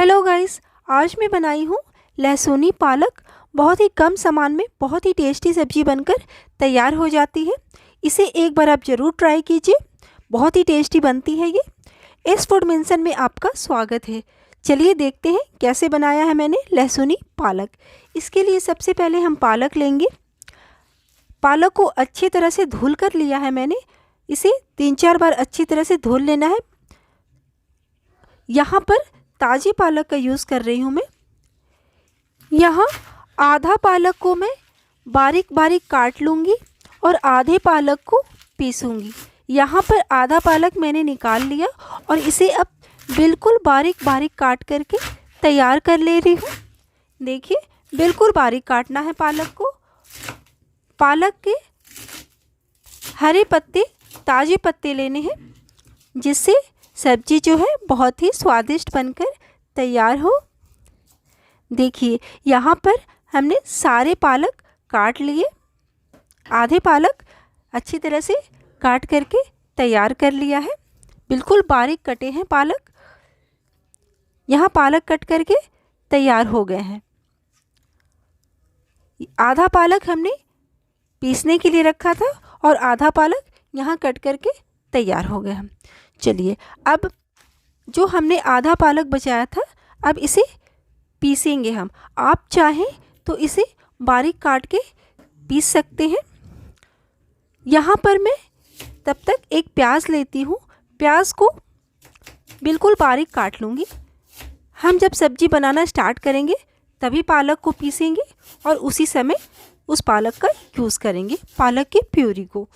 Hello guys, आज मैं बनाई हूँ लहसुनी पालक। बहुत ही कम सामान में बहुत ही टेस्टी सब्जी बनकर तैयार हो जाती है। इसे एक बार आप ज़रूर ट्राई कीजिए, बहुत ही टेस्टी बनती है ये। इस फूड मेंशन में आपका स्वागत है। चलिए देखते हैं कैसे बनाया है मैंने लहसुनी पालक। इसके लिए सबसे पहले हम पालक लेंगे। पालक को अच्छी तरह से धुल कर लिया है मैंने। इसे 3-4 बार अच्छी तरह से धुल लेना है। यहाँ पर ताज़ी पालक का यूज़ कर रही हूँ मैं। यहाँ आधा पालक को मैं बारीक बारीक काट लूँगी और आधे पालक को पीसूँगी। यहाँ पर आधा पालक मैंने निकाल लिया और इसे अब बिल्कुल बारीक बारीक काट करके तैयार कर ले रही हूँ। देखिए, बिल्कुल बारीक काटना है पालक को। पालक के हरे पत्ते, ताज़े पत्ते लेने हैं, जिससे सब्जी जो है बहुत ही स्वादिष्ट बनकर तैयार हो। देखिए, यहाँ पर हमने सारे पालक काट लिए। आधे पालक अच्छी तरह से काट करके तैयार कर लिया है। बिल्कुल बारीक कटे हैं पालक। यहाँ पालक कट करके तैयार हो गए हैं। आधा पालक हमने पीसने के लिए रखा था और आधा पालक यहाँ कट करके तैयार हो गया है। चलिए, अब जो हमने आधा पालक बचाया था, अब इसे पीसेंगे हम। आप चाहें तो इसे बारीक काट के पीस सकते हैं। यहाँ पर मैं तब तक एक प्याज लेती हूँ। प्याज को बिल्कुल बारीक काट लूँगी। हम जब सब्जी बनाना स्टार्ट करेंगे तभी पालक को पीसेंगे और उसी समय उस पालक का यूज़ करेंगे। पालक की प्यूरी को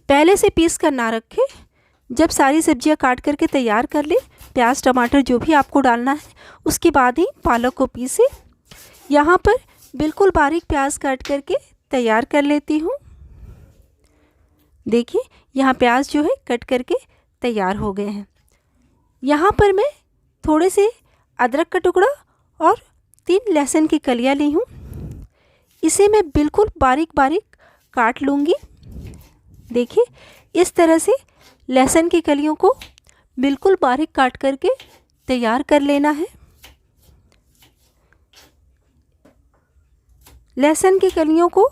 पहले से पीस कर ना रखें। जब सारी सब्जियां काट करके तैयार कर ले, प्याज टमाटर जो भी आपको डालना है, उसके बाद ही पालक को पीसे। यहाँ पर बिल्कुल बारीक प्याज काट करके तैयार कर लेती हूँ। देखिए, यहाँ प्याज जो है कट करके तैयार हो गए हैं। यहाँ पर मैं थोड़े से अदरक का टुकड़ा और 3 लहसुन की कलियाँ ली हूँ। इसे मैं बिल्कुल बारीक बारीक काट लूँगी। देखिए, इस तरह से लहसुन की कलियों को बिल्कुल बारीक काट करके तैयार कर लेना है। लहसुन की कलियों को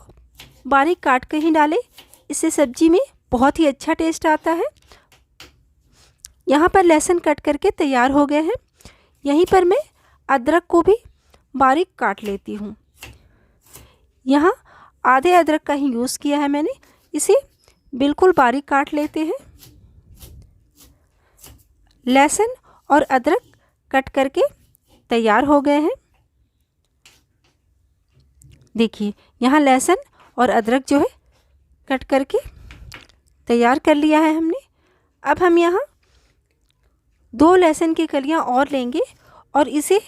बारीक काट कर ही डालें, इससे सब्जी में बहुत ही अच्छा टेस्ट आता है। यहाँ पर लहसुन कट करके तैयार हो गए हैं। यहीं पर मैं अदरक को भी बारीक काट लेती हूँ। यहाँ आधे अदरक का ही यूज़ किया है मैंने। इसे बिल्कुल बारीक काट लेते हैं। लहसुन और अदरक कट करके तैयार हो गए हैं। देखिए, यहाँ लहसुन और अदरक जो है कट करके तैयार कर लिया है हमने। अब हम यहाँ 2 लहसुन की कलियाँ और लेंगे और इसे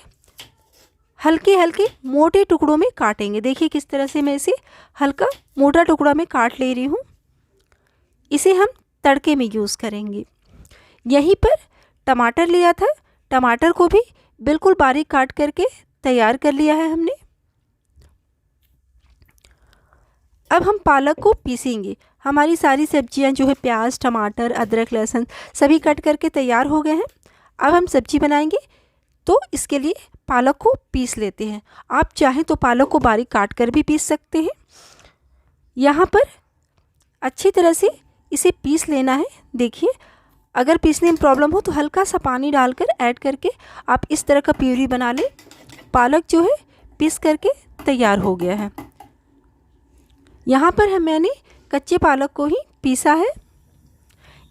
हल्के हल्के मोटे टुकड़ों में काटेंगे। देखिए, किस तरह से मैं इसे हल्का मोटा टुकड़ा में काट ले रही हूँ। इसे हम तड़के में यूज़ करेंगे। यहीं पर टमाटर लिया था, टमाटर को भी बिल्कुल बारीक काट करके तैयार कर लिया है हमने। अब हम पालक को पीसेंगे। हमारी सारी सब्जियां जो है, प्याज टमाटर अदरक लहसुन सभी कट करके तैयार हो गए हैं। अब हम सब्जी बनाएंगे तो इसके लिए पालक को पीस लेते हैं। आप चाहें तो पालक को बारीक काट कर भी पीस सकते हैं। यहाँ पर अच्छी तरह से इसे पीस लेना है। देखिए, अगर पीसने में प्रॉब्लम हो तो हल्का सा पानी डालकर ऐड करके आप इस तरह का प्यूरी बना लें। पालक जो है पीस करके तैयार हो गया है। यहाँ पर मैंने कच्चे पालक को ही पीसा है।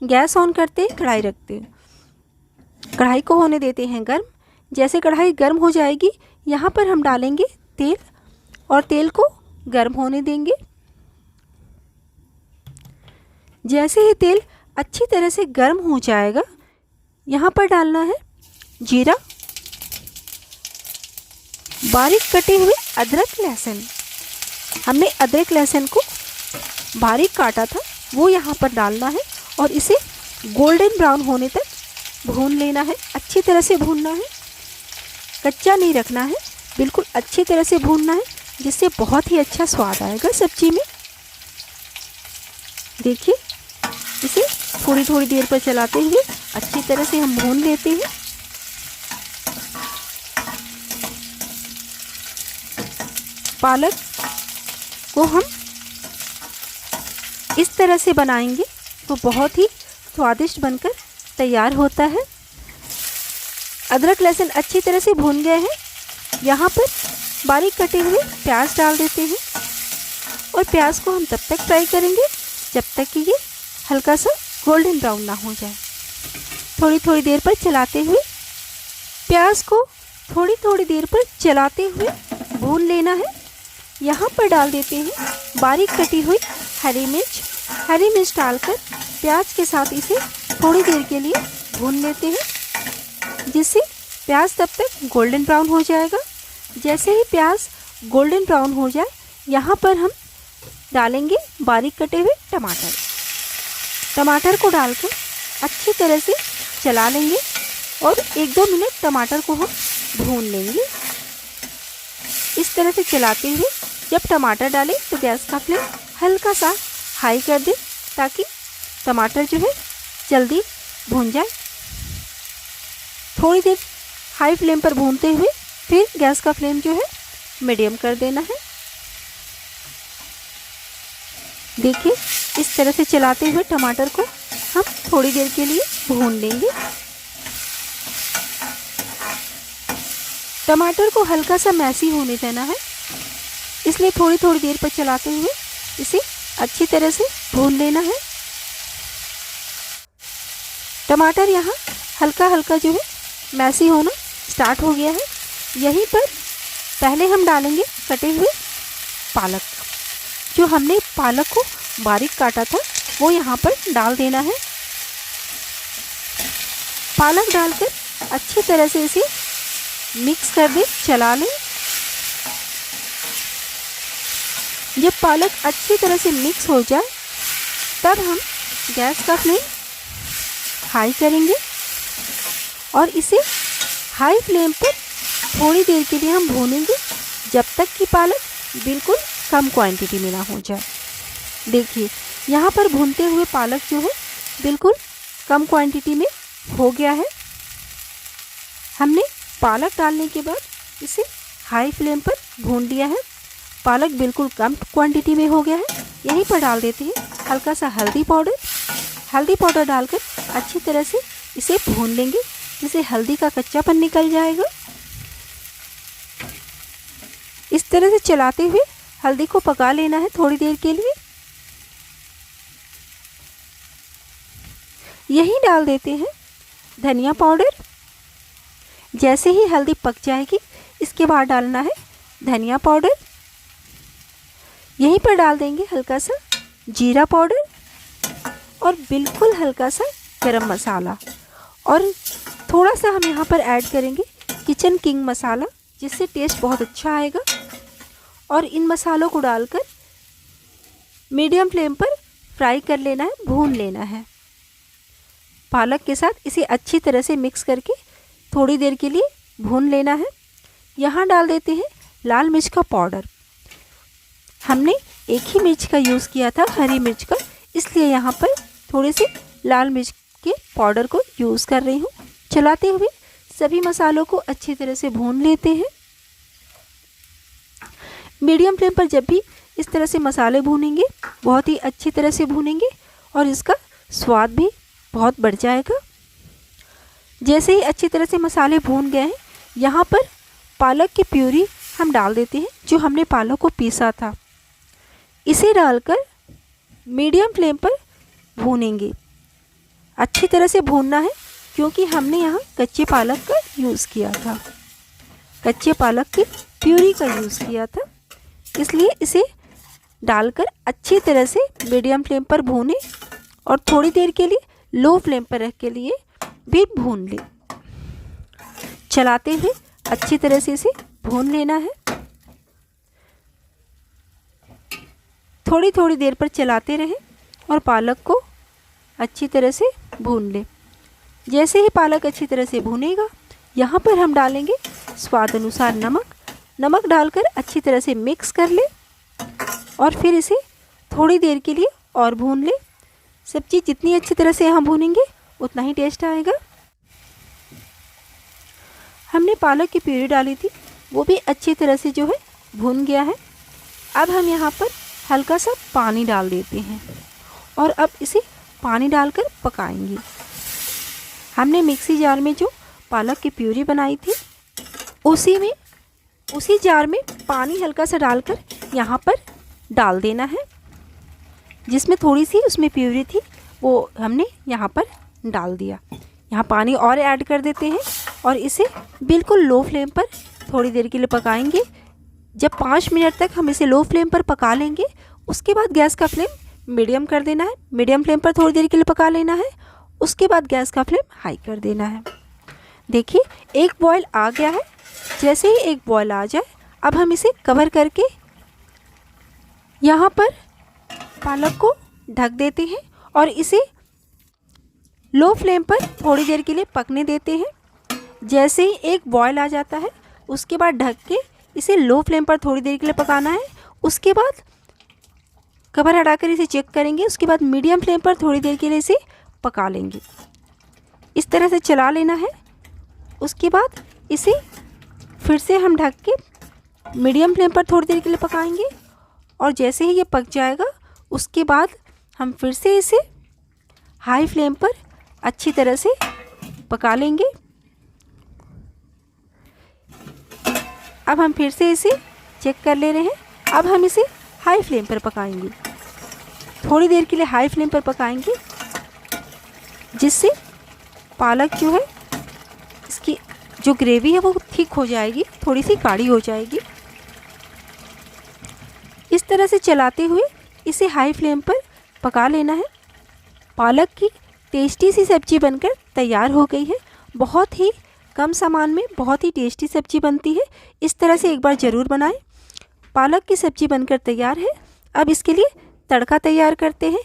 गैस ऑन करते हैं, कढ़ाई रखते हैं। कढ़ाई को होने देते हैं गर्म। जैसे कढ़ाई गर्म हो जाएगी, यहाँ पर हम डालेंगे तेल और तेल को गर्म होने देंगे। जैसे ही तेल अच्छी तरह से गर्म हो जाएगा, यहाँ पर डालना है जीरा, बारीक कटे हुए अदरक लहसुन। हमने अदरक लहसुन को बारीक काटा था, वो यहाँ पर डालना है और इसे गोल्डन ब्राउन होने तक भून लेना है। अच्छी तरह से भूनना है, कच्चा नहीं रखना है, बिल्कुल अच्छी तरह से भूनना है, जिससे बहुत ही अच्छा स्वाद आएगा सब्जी में। देखिए, इसे थोड़ी थोड़ी देर पर चलाते हुए अच्छी तरह से हम भून लेते हैं। पालक को हम इस तरह से बनाएंगे तो बहुत ही स्वादिष्ट बनकर तैयार होता है। अदरक लहसुन अच्छी तरह से भून गए हैं। यहाँ पर बारीक कटे हुए प्याज डाल देते हैं और प्याज को हम तब तक फ्राई करेंगे जब तक कि ये हल्का सा गोल्डन ब्राउन ना हो जाए। थोड़ी थोड़ी देर पर चलाते हुए प्याज को थोड़ी देर पर चलाते हुए भून लेना है। यहाँ पर डाल देते हैं बारीक कटी हुई हरी मिर्च डालकर प्याज के साथ इसे थोड़ी देर के लिए भून लेते हैं, जिससे प्याज तब तक गोल्डन ब्राउन हो जाएगा। जैसे ही प्याज गोल्डन ब्राउन हो जाए, यहाँ पर हम डालेंगे बारीक कटे हुए टमाटर को डालकर अच्छी तरह से चला लेंगे और 1-2 मिनट टमाटर को हम भून लेंगे। इस तरह से चलाते हुए जब टमाटर डालें तो गैस का फ्लेम हल्का सा हाई कर दें ताकि टमाटर जो है जल्दी भून जाए। थोड़ी देर हाई फ्लेम पर भूनते हुए फिर गैस का फ्लेम जो है मीडियम कर देना है। देखिए इस तरह से चलाते हुए टमाटर को हम थोड़ी देर के लिए भून लेंगे। टमाटर को हल्का सा मैसी होने देना है, इसलिए थोड़ी देर पर चलाते हुए इसे अच्छी तरह से भून लेना है। टमाटर यहाँ हल्का जो है मैसी होना स्टार्ट हो गया है। यहीं पर पहले हम डालेंगे कटे हुए पालक। जो हमने पालक को बारीक काटा था वो यहाँ पर डाल देना है। पालक डालकर अच्छी तरह से इसे मिक्स कर दें, चला लें। जब पालक अच्छी तरह से मिक्स हो जाए तब हम गैस का फ्लेम हाई करेंगे और इसे हाई फ्लेम पर थोड़ी देर के लिए हम भूनेंगे जब तक कि पालक बिल्कुल कम क्वांटिटी में ना हो जाए। देखिए यहाँ पर भूनते हुए पालक जो है बिल्कुल कम क्वांटिटी में हो गया है। हमने पालक डालने के बाद इसे हाई फ्लेम पर भून लिया है। पालक बिल्कुल कम क्वांटिटी में हो गया है। यहीं पर डाल देते हैं हल्का सा हल्दी पाउडर डालकर अच्छी तरह से इसे भून लेंगे, जिससे हल्दी का कच्चापन निकल जाएगा। इस तरह से चलाते हुए हल्दी को पका लेना है थोड़ी देर के लिए। यहीं डाल देते हैं धनिया पाउडर। जैसे ही हल्दी पक जाएगी इसके बाद डालना है धनिया पाउडर। यहीं पर डाल देंगे हल्का सा जीरा पाउडर और बिल्कुल हल्का सा गरम मसाला, और थोड़ा सा हम यहाँ पर ऐड करेंगे किचन किंग मसाला, जिससे टेस्ट बहुत अच्छा आएगा। और इन मसालों को डालकर मीडियम फ्लेम पर फ्राई कर लेना है, भून लेना है। पालक के साथ इसे अच्छी तरह से मिक्स करके थोड़ी देर के लिए भून लेना है। यहाँ डाल देते हैं लाल मिर्च का पाउडर। हमने एक ही मिर्च का यूज़ किया था, हरी मिर्च का, इसलिए यहाँ पर थोड़े से लाल मिर्च के पाउडर को यूज़ कर रही हूँ। चलाते हुए सभी मसालों को अच्छी तरह से भून लेते हैं। मीडियम फ्लेम पर जब भी इस तरह से मसाले भूनेंगे बहुत ही अच्छी तरह से भूनेंगे और इसका स्वाद भी बहुत बढ़ जाएगा। जैसे ही अच्छी तरह से मसाले भून गए हैं, यहाँ पर पालक की प्यूरी हम डाल देते हैं, जो हमने पालक को पीसा था। इसे डालकर मीडियम फ्लेम पर भूनेंगे। अच्छी तरह से भूनना है क्योंकि हमने यहाँ कच्चे पालक का यूज़ किया था, कच्चे पालक की प्यूरी का यूज़ किया था, इसलिए इसे डालकर अच्छी तरह से मीडियम फ्लेम पर भूनें और थोड़ी देर के लिए लो फ्लेम पर रख के लिए भी भून लें। चलाते हुए अच्छी तरह से इसे भून लेना है। थोड़ी देर पर चलाते रहें और पालक को अच्छी तरह से भून लें। जैसे ही पालक अच्छी तरह से भूनेगा, यहाँ पर हम डालेंगे स्वाद अनुसार नमक डालकर अच्छी तरह से मिक्स कर लें और फिर इसे थोड़ी देर के लिए और भून लें। सब्ज़ी जितनी अच्छी तरह से हम भूनेंगे उतना ही टेस्ट आएगा। हमने पालक की प्यूरी डाली थी, वो भी अच्छी तरह से जो है भून गया है। अब हम यहाँ पर हल्का सा पानी डाल देते हैं और अब इसे पानी डालकर पकाएंगे। हमने मिक्सी जार में जो पालक की प्यूरी बनाई थी उसी जार में पानी हल्का सा डालकर यहाँ पर डाल देना है। जिसमें थोड़ी सी उसमें प्यूरी थी वो हमने यहाँ पर डाल दिया। यहाँ पानी और ऐड कर देते हैं और इसे बिल्कुल लो फ्लेम पर थोड़ी देर के लिए पकाएंगे। जब 5 मिनट तक हम इसे लो फ्लेम पर पका लेंगे उसके बाद गैस का फ्लेम मीडियम कर देना है। मीडियम फ्लेम पर थोड़ी देर के लिए पका लेना है, उसके बाद गैस का फ्लेम हाई कर देना है। देखिए एक बॉयल आ गया है। जैसे ही एक बॉयल आ जाए अब हम इसे कवर करके यहाँ पर पालक को ढक देते हैं और इसे लो फ्लेम पर थोड़ी देर के लिए पकने देते हैं। जैसे ही एक बॉयल आ जाता है उसके बाद ढक के इसे लो फ्लेम पर थोड़ी देर के लिए पकाना है। उसके बाद कवर हटाकर इसे चेक करेंगे। उसके बाद मीडियम फ्लेम पर थोड़ी देर के लिए इसे पका लेंगे। इस तरह से चला लेना है। उसके बाद इसे फिर से हम ढक के मीडियम फ्लेम पर थोड़ी देर के लिए पकाएंगे और जैसे ही ये पक जाएगा उसके बाद हम फिर से इसे हाई फ्लेम पर अच्छी तरह से पका लेंगे। अब हम फिर से इसे चेक कर ले रहे हैं। अब हम इसे हाई फ्लेम पर पकाएंगे। थोड़ी देर के लिए हाई फ्लेम पर पकाएंगे जिससे पालक जो है इसकी जो ग्रेवी है वो थिक हो जाएगी, थोड़ी सी गाढ़ी हो जाएगी। इस तरह से चलाते हुए इसे हाई फ्लेम पर पका लेना है। पालक की टेस्टी सी सब्जी बनकर तैयार हो गई है। बहुत ही कम सामान में बहुत ही टेस्टी सब्जी बनती है। इस तरह से एक बार ज़रूर बनाएं। पालक की सब्जी बनकर तैयार है। अब इसके लिए तड़का तैयार करते हैं।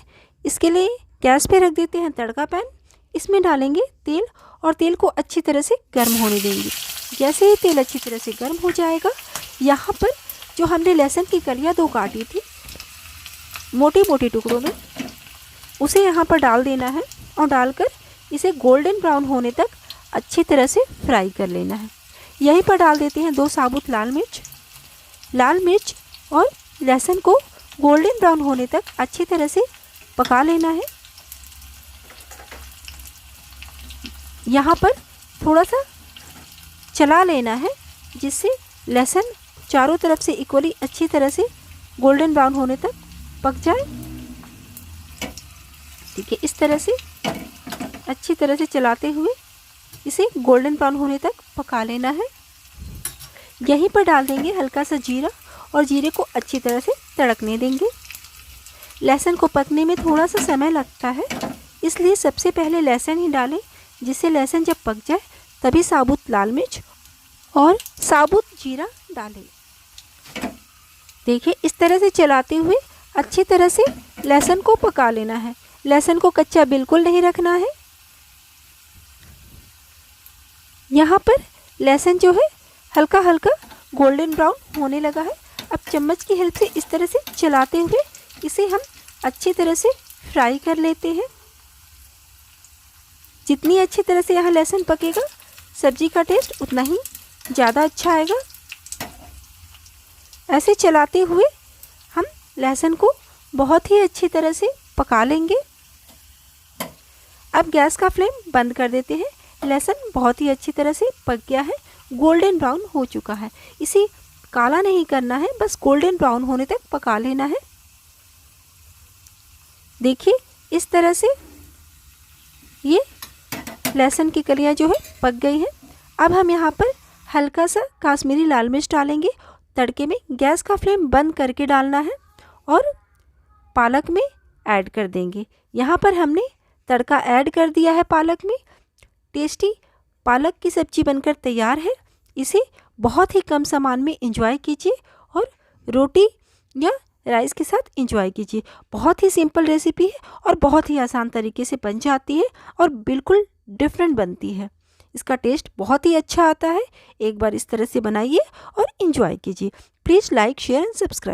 इसके लिए गैस पे रख देते हैं तड़का पैन। इसमें डालेंगे तेल और तेल को अच्छी तरह से गर्म होने देंगे। जैसे ही तेल अच्छी तरह से गर्म हो जाएगा यहाँ पर जो हमने लहसुन की कलियाँ 2 काटी थी मोटी मोटी टुकड़ों में, उसे यहाँ पर डाल देना है और डालकर इसे गोल्डन ब्राउन होने तक अच्छी तरह से फ्राई कर लेना है। यहीं पर डाल देते हैं 2 साबुत लाल मिर्च और लहसुन को गोल्डन ब्राउन होने तक अच्छी तरह से पका लेना है। यहाँ पर थोड़ा सा चला लेना है जिससे लहसुन चारों तरफ से इक्वली अच्छी तरह से गोल्डन ब्राउन होने तक पक जाए। ठीक है, इस तरह से अच्छी तरह से चलाते हुए इसे गोल्डन ब्राउन होने तक पका लेना है। यहीं पर डाल देंगे हल्का सा जीरा और जीरे को अच्छी तरह से तड़कने देंगे। लहसुन को पकने में थोड़ा सा समय लगता है, इसलिए सबसे पहले लहसुन ही डालें, जिससे लहसुन जब पक जाए तभी साबुत लाल मिर्च और साबुत जीरा डालें। देखिए इस तरह से चलाते हुए अच्छी तरह से लहसुन को पका लेना है। लहसुन को कच्चा बिल्कुल नहीं रखना है। यहाँ पर लहसुन जो है हल्का हल्का गोल्डन ब्राउन होने लगा है। अब चम्मच की हेल्प से इस तरह से चलाते हुए इसे हम अच्छी तरह से फ्राई कर लेते हैं। जितनी अच्छी तरह से यहाँ लहसुन पकेगा सब्जी का टेस्ट उतना ही ज़्यादा अच्छा आएगा। ऐसे चलाते हुए हम लहसुन को बहुत ही अच्छी तरह से पका लेंगे। अब गैस का फ्लेम बंद कर देते हैं। लहसुन बहुत ही अच्छी तरह से पक गया है, गोल्डन ब्राउन हो चुका है। इसे काला नहीं करना है, बस गोल्डन ब्राउन होने तक पका लेना है। देखिए इस तरह से ये लहसुन की कलियाँ जो है पक गई हैं। अब हम यहाँ पर हल्का सा कश्मीरी लाल मिर्च डालेंगे। तड़के में गैस का फ्लेम बंद करके डालना है और पालक में ऐड कर देंगे। यहाँ पर हमने तड़का ऐड कर दिया है पालक में। टेस्टी पालक की सब्जी बनकर तैयार है। इसे बहुत ही कम सामान में एंजॉय कीजिए और रोटी या राइस के साथ एंजॉय कीजिए। बहुत ही सिंपल रेसिपी है और बहुत ही आसान तरीके से बन जाती है और बिल्कुल डिफरेंट बनती है। इसका टेस्ट बहुत ही अच्छा आता है। एक बार इस तरह से बनाइए और एंजॉय कीजिए। Please like, share and subscribe.